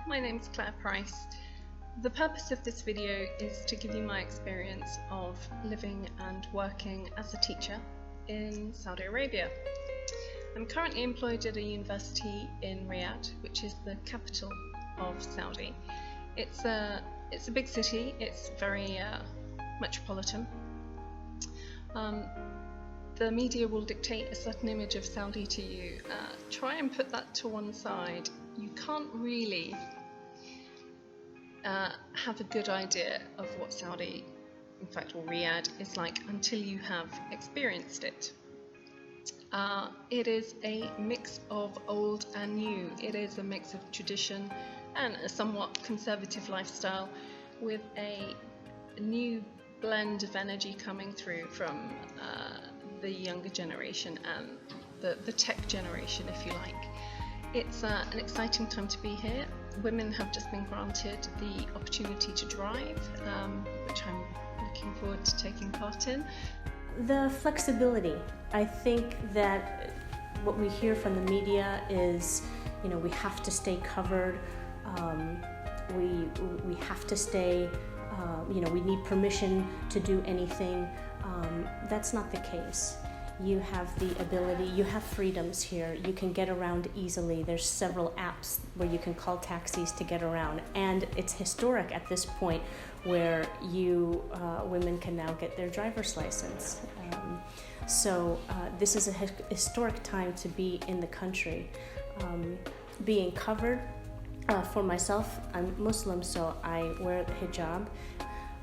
My name's Claire Price. The purpose of this video is to give you my experience of living and working as a teacher in Saudi Arabia. I'm currently employed at a university in Riyadh, which is the capital of Saudi. It's a big city, it's very metropolitan. The media will dictate a certain image of Saudi to you. Try and put that to one side. You can't really have a good idea of what Saudi, in fact, or Riyadh is like until you have experienced it. It is a mix of old and new. It is a mix of tradition and a somewhat conservative lifestyle with a new blend of energy coming through from the younger generation and the tech generation, if you like. It's an exciting time to be here. Women have just been granted the opportunity to drive, which I'm looking forward to taking part in. The flexibility. I think that what we hear from the media is, we have to stay covered. We have to stay. We need permission to do anything. That's not the case. You have the ability, you have freedoms here. You can get around easily. There's several apps where you can call taxis to get around, and it's historic at this point where women can now get their driver's license. So this is a historic time to be in the country. Being covered, for myself, I'm Muslim, so I wear the hijab.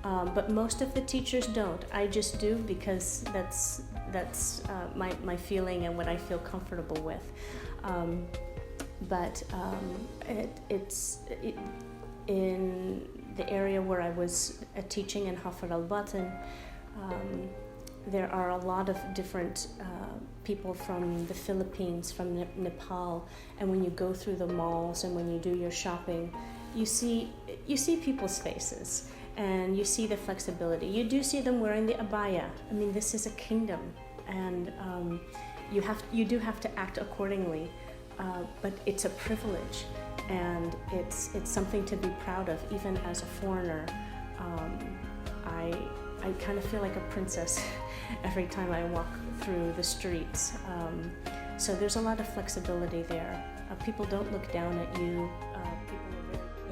But most of the teachers don't. I just do because that's my feeling and what I feel comfortable with. In the area where I was teaching in Hafar al-Batin, there are a lot of different people from the Philippines, from Nepal, and when you go through the malls and when you do your shopping, you see people's faces. And you see the flexibility. You do see them wearing the abaya. I mean, this is a kingdom, and you do have to act accordingly. But it's a privilege, and it's something to be proud of. Even as a foreigner, I kind of feel like a princess every time I walk through the streets. So there's a lot of flexibility there. People don't look down at you.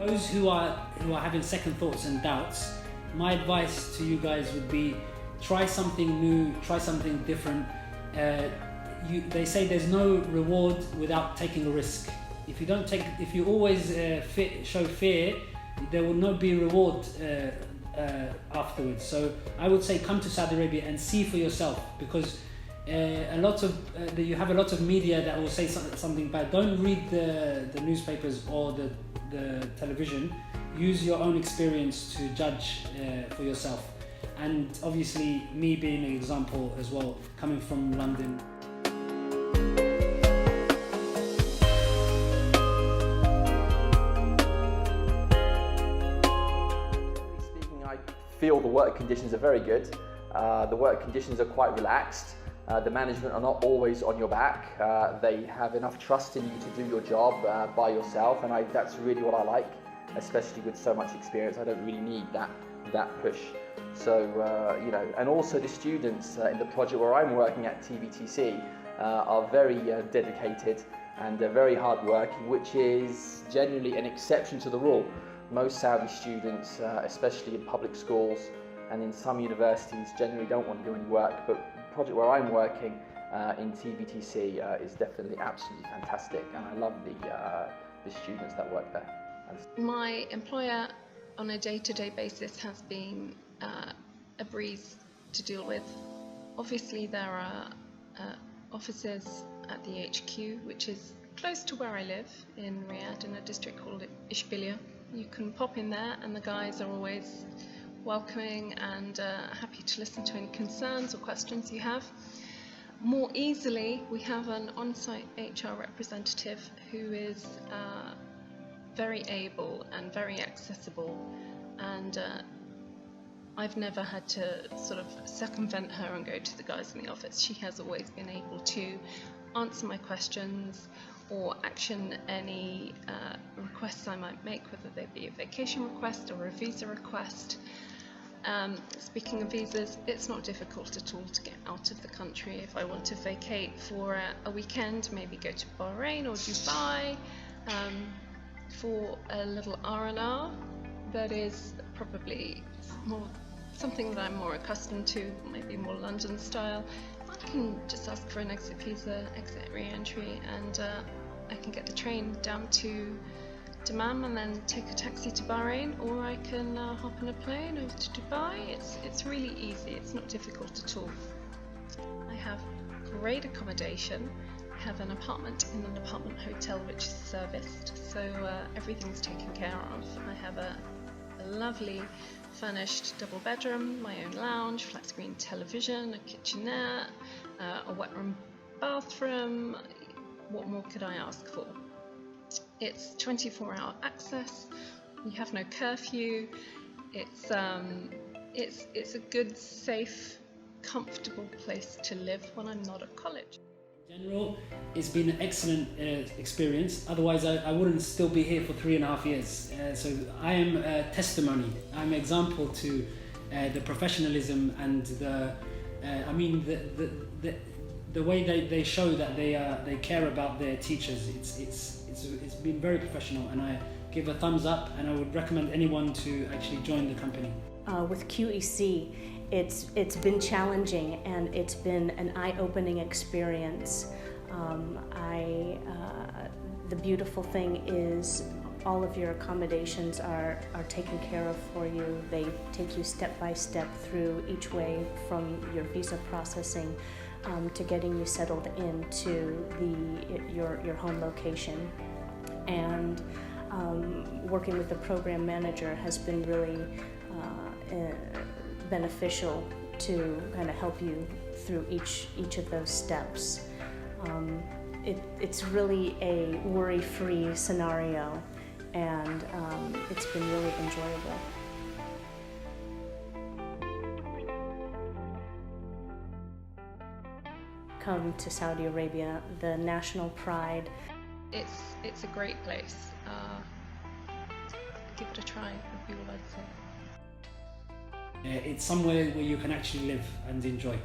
Those who are having second thoughts and doubts, my advice to you guys would be try something new, try something different. They say there's no reward without taking a risk. If you always show fear, there will not be reward afterwards. So I would say come to Saudi Arabia and see for yourself, because you have a lot of media that will say something bad. Don't read the newspapers or the television. Use your own experience to judge for yourself. And obviously me being an example as well, coming from London. Speaking, I feel the work conditions are very good. The work conditions are quite relaxed. The management are not always on your back. They have enough trust in you to do your job by yourself, and that's really what I like, especially with so much experience. I don't really need that push. So, and also the students in the project where I'm working at TVTC are very dedicated and very hard-working, which is generally an exception to the rule. Most Saudi students, especially in public schools and in some universities, generally don't want to do any work, but the project where I'm working in TVTC is definitely absolutely fantastic, and I love the students that work there. My employer on a day-to-day basis has been a breeze to deal with. Obviously there are offices at the HQ, which is close to where I live in Riyadh, in a district called Ishbilia. You can pop in there and the guys are always welcoming and happy to listen to any concerns or questions you have. More easily, we have an on-site HR representative who is very able and very accessible, and I've never had to sort of circumvent her and go to the guys in the office. She has always been able to answer my questions or action any requests I might make, whether they be a vacation request or a visa request. Speaking of visas, it's not difficult at all to get out of the country. If I want to vacate for a weekend, maybe go to Bahrain or Dubai for a little R&R, that is probably something that I'm more accustomed to, maybe more London style. I can just ask for an exit visa, exit re-entry, and I can get the train down to Dammam and then take a taxi to Bahrain, or I can hop on a plane over to Dubai. It's really easy, it's not difficult at all. I have great accommodation. I have an apartment in an apartment hotel which is serviced, so everything's taken care of. I have a lovely furnished double bedroom, my own lounge, flat screen television, a kitchenette, a wet room bathroom. What more could I ask for? It's 24-hour access. You have no curfew. It's a good, safe, comfortable place to live when I'm not at college. In general, it's been an excellent experience. Otherwise, I wouldn't still be here for 3.5 years. So I am a testimony. I'm an example to the professionalism and the way they show that they care about their teachers. It's been very professional, and I give a thumbs up, and I would recommend anyone to actually join the company. With QEC, it's been challenging, and it's been an eye-opening experience. The beautiful thing is all of your accommodations are taken care of for you. They take you step by step through each way, from your visa processing to getting you settled into your home location. And working with the program manager has been really beneficial to kind of help you through each of those steps. It's really a worry-free scenario, and it's been really enjoyable. Come to Saudi Arabia, the national pride. It's a great place. Give it a try, would be all I'd say. It's somewhere where you can actually live and enjoy.